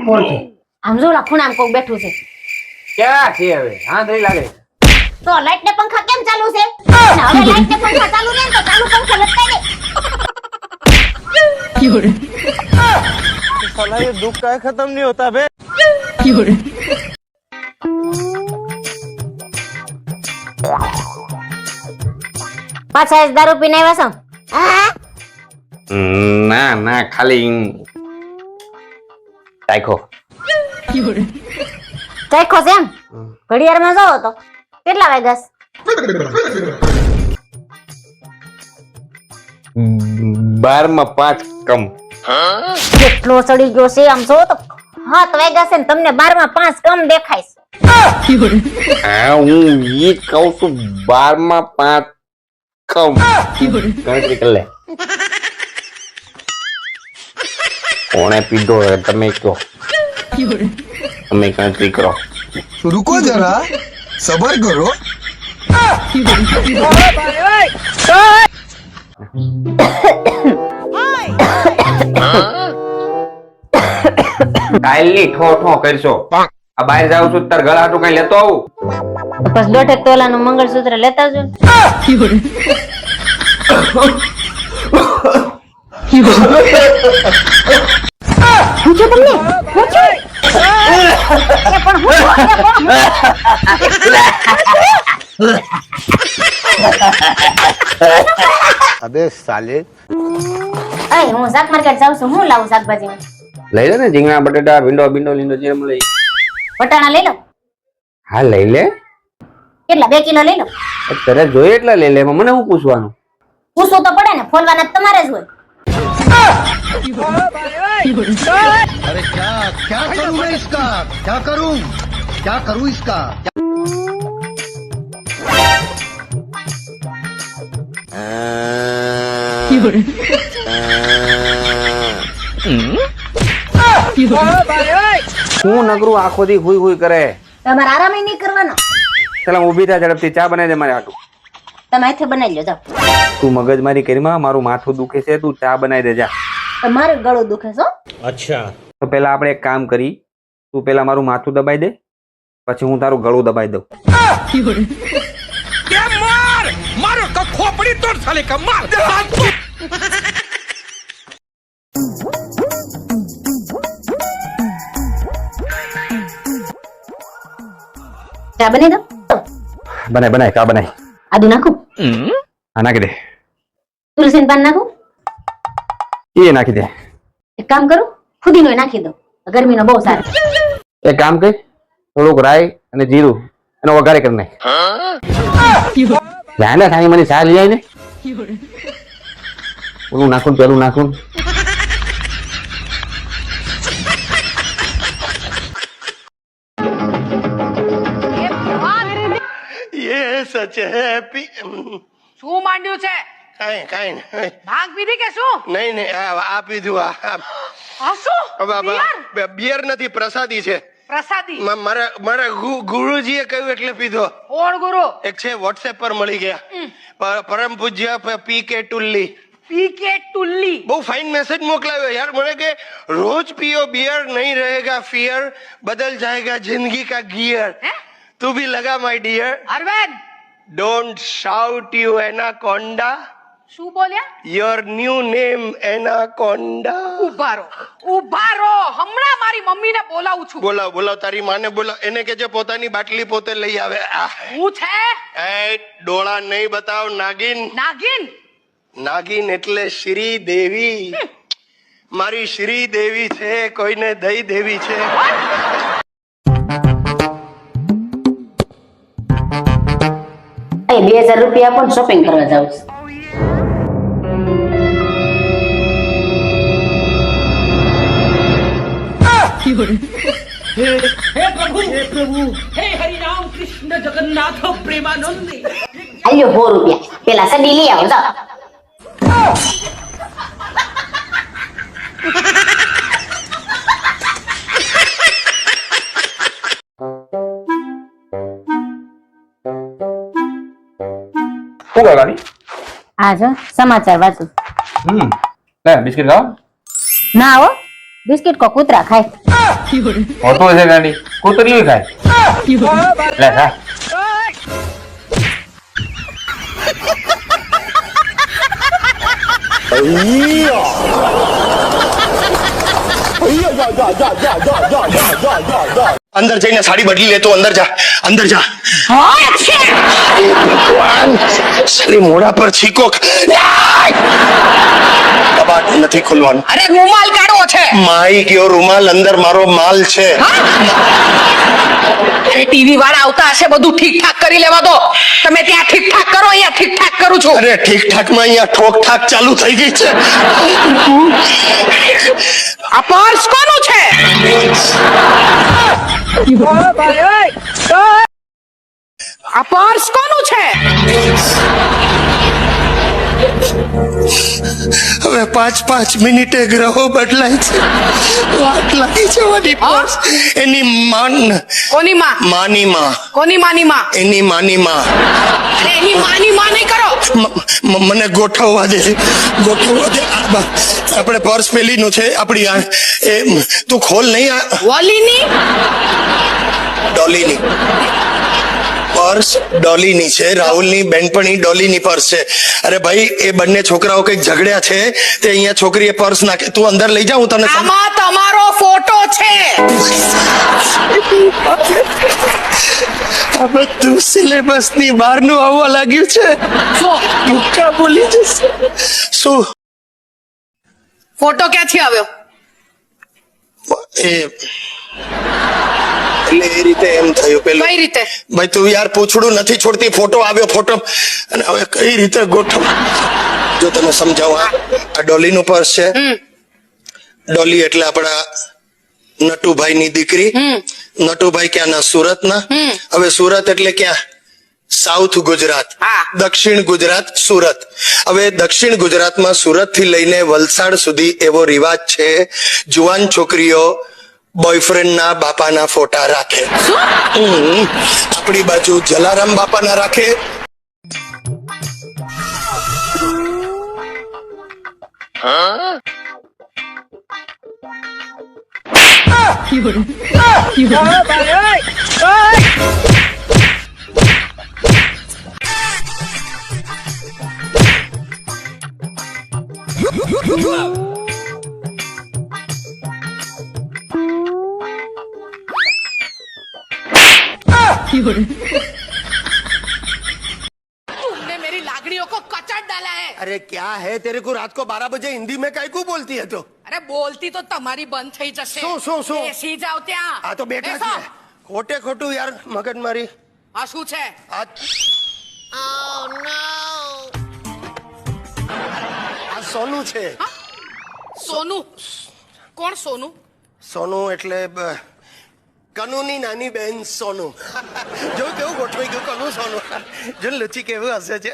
કોણથી આમ જો લાખું આમ કોક બેઠું છે ક્યાં છે હવે હા દઈ લાગે તો લાઈટ ને પંખા કેમ ચાલુ છે અને હવે લાઈટ ને પંખા ચાલુ ને તો ચાલુ પંખા લટકાઈ દે साला ये दुख का खत्म नहीं होता बे પાછા દારૂ પીને આવ્યા છો ના ના ખાલી ચાખો ચાખો છે એમ ઘડિયાળમાં જાઓ તો કેટલા વાગ્યા બારમાં 5 કમ કેટલો ચડી ગયો છે આમ જો તો 7 વાગ્યા છે ને તમને 12 માં 5 કમ દેખાય છે હા હું ઈ કહું છું 12માં 5 કમ ગણતરી કરી લે કોણે પીધો તમે કહો તમે ગણતરી કરો रुको जरा सबर करो કાલની ઠો ઠો કરશો આ બહાર જાવ છું તાર ગળાટું કઈ લેતો આવું બસ 1.5 તોલાનું મંગળસૂત્ર લેતા આવજો પૂછો તમને પૂછો એ પણ अबे साले હું શાક માર્કેટ જાઉં છું હું લાવું શાકભાજી લઈ લે ને રીંગણા બટેટા ભીંડો ભીંડો લીંડો જે લઈ વટાણા લઈ લો હા લઈ લે કેટલા 2 કિલો લઈ લો તને જોઈએ એટલા લઈ લે એમાં મને શું પૂછવાનું પૂછવું તો પડે ને ફોલવાના તમારે જ હોય अरे क्या करूं मैं इसका क्या करूं इसका હું નગરું આખો દી હુઈ હુઈ કરે તમારે આરામ નહીં કરવાનો ચાલ ઊભી થા ઝડપથી ચા બનાવી દે મારે હાટું તમે હાથે બનાવી લો જાઓ તું મગજમારી કરીમાં મારું માથું દુખે છે તું ચા બનાવી દે જા તમારું ગળું દુખે છો તો પેલા આપણે એક કામ કરી તું પેલા મારું માથું દબાઈ દે પછી હું તારું ગળું દબાઈ દઉં ચા બનાવી દો બનાય બનાય ચા બનાય આદુ નાખું હા નાખી દે તુલસીનું પાન નાખું એ નાખી દે એક કામ કરું ફુદીનો નાખી દો ગરમીનો બહુ સારો એક કામ કર થોડુંક રાઈ અને જીરું એનો વઘારે કરી નાખ જાને સાની મને ચા લઈ આવી ને ઓલું નાખું પેલું નાખું ये सच है શું માંડ્યું છે काई ભાંગ પીધી કે શું नहीं नहीं આ પીધું આ શું બિયર નથી પ્રસાદી છે પ્રસાદી મારા ગુરુજીએ કહ્યું એટલે પીધો કોણ ગુરુ એક છે વોટ્સએપ પર મળી ગયા પરમ પૂજ્ય પી કે ટુલ્લી પીકે ટુલ્લી બહુ ફાઇન મેસેજ મોકલાવ્યો યાર મને કે રોજ पियो बियर नहीं रहेगा फियर बदल जाएगा जिंदगी का गियर तू भी लगा my dear Arvind don't shout you anaconda શું બોલ્યા योर न्यू नेम एनाकोंडा ઉભા રહો હમણાં મારી મમ્મીને બોલાવું છું બોલાવ તારી માને બોલાવ એને કે જે પોતાની બાટલી પોતે લઈ આવે હું છે એ ડોળા નહીં બતાવ નાગિન નાગિન એટલે શ્રી દેવી મારી શ્રી દેવી છે કોઈને દઈ દેવી છે 2000 રૂપિયા આપો શોપિંગ કરવા જાઉં છું हे प्रभु हे हरि राम कृष्ण जगन्नाथ प्रेमानंद આલ્યો 100 રૂપિયા પેલા સડી લઈ આવો જાઓ શું કરવાની આ જો સમાચાર વાંચું લે બિસ્કિટ ખાઓ ના હો બિસ્કિટ કો કૂતરા ખાય હોતું હશે ગાંડી કૂતરીયું ખાય લે ખા अंदर जाइए साड़ी बदली ले तो अंदर जा अंदर जा भगवान साली मोड़ा पर छीको कबाट નથી ખોલવાનું અરે રૂમાલ કાઢવો છે માઈ ગયો રૂમાલ અંદર મારો માલ છે અરે ટીવી વાળા આવતા હશે બધું ઠીક ઠાક કરી લેવા દો તમે ત્યાં ઠીક ઠાક કરો અહીંયા ઠીક ઠાક કરું છું અરે ઠીક ઠાક માં અહીંયા ઠોક ઠાક ચાલુ થઈ ગઈ છે આ પર્સ કોનું છે આ પર્સ કોનું છે હવે 5 મિનિટે ગ્રહો બદલાય છે વાત લાગી જવાની પર્સ એની કોની માં માની માં કોની માની માં એની માની માં અરે એની માની માં નહીં કરો મને ગોઠવવા દે આપણે પર્સ પેલીનું છે આપણી આ એ તું ખોલ નહીં આ વોલીની ડોલીની પર્સ ડોલીની છે રાહુલની બેનપણી ડોલીની પર્સ છે અરે ભાઈ એ બંને છોકરાઓ કઈક ઝઘડ્યા છે તે અહીંયા છોકરીએ પર્સ નાખે તું અંદર લઈ જા હું તને આમાં તમારો ફોટો છે આ બધું સિલેબસ ની બહારનું આવવા લાગ્યું છે ભૂકા બોલી જશે શું ફોટો ક્યાંથી આવ્યો એ એટલે એ રીતે એમ થયું પેલું કઈ રીતે ભાઈ તું યાર પૂછડું નથી છોડતી ફોટો આવ્યો ફોટો અને હવે કઈ રીતે ગોઠવ જો તને સમજાવું આ ડોલીનું પર્સ છે ડોલી એટલે આપણા નટુભાઈની દીકરી નટુભાઈ ક્યાંના સુરતના હવે સુરત એટલે ક્યાં સાઉથ ગુજરાત દક્ષિણ ગુજરાત સુરત હવે દક્ષિણ ગુજરાતમાં સુરત થી લઈને વલસાડ સુધી એવો રિવાજ છે જુવાન છોકરીઓ બોયફ્રેન્ડ ના બાપાના ફોટા રાખે આપણી બાજુ જલારામ બાપાના રાખે तुमने मेरी लागड़ियों को कचड़ डाला है अरे क्या है तेरे को रात को 12 बजे हिंदी में काय को बोलती है तो અરે બોલતી તો તમારી બંધ થઈ જશે શું? બેસી જાવ ત્યાં આ તો બેઠા બેસો. છે ખોટે ખોટું યાર મગજ મારી આ શું છે આ આ સોનું છે સોનું કોણ સોનું સોનું એટલે કનુની નાની બેન સોનું જો કેવું ગોઠવાઈ ગયું કનુ સોનું જો લચી કેવું હશે છે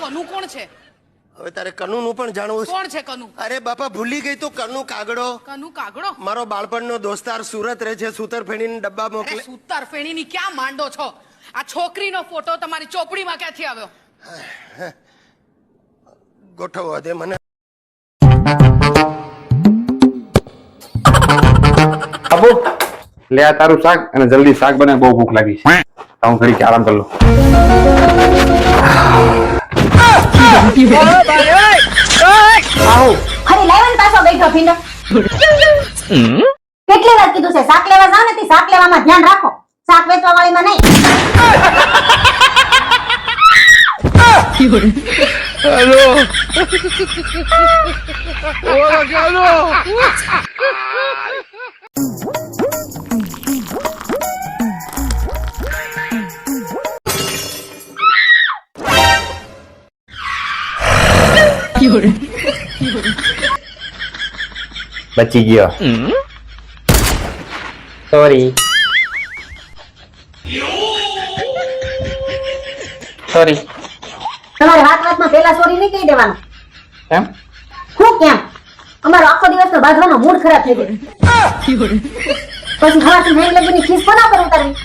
કનુ કોણ છે હવે તારે કનુ નું પણ જાણવું છે કોણ છે કનુ અરે બાપા ભૂલી ગઈ તો કનુ કાગડો કનુ કાગડો મારો બાળપણનો દોસ્તાર સુરત રહે છે સૂતર ફેણીને ડબ્બા અરે મોકલે સૂતર ફેણીની ક્યાં માંડો છો આ છોકરીનો ફોટો તમારી ચોપડીમાં ક્યાંથી આવ્યો ગોઠવવા દે મને બાપુ લે આ તારું શાક અને જલ્દી શાક બને બહુ ભૂખ લાગી છે તો હું ઘડીક આરામ કરી લઉં આવો ખરી લાવન પાછો બેઠો ભીંડો કેટલી વાર કીધું છે શાક લેવા જાવ ને તે શાક લેવામાં ધ્યાન રાખો શાક વેચવા વાળીમાં નહીં બચી ગયો સોરી તમારે વાતમાં પેલા સોરી નહીં કહી દેવાનું કેમ હું કેમ અમારો આખો દિવસનો બાંધવાનો મૂડ ખરાબ થઈ ગયો પછી હવાથી નહીં લગીની ખીસ કોના પર ઉતારવી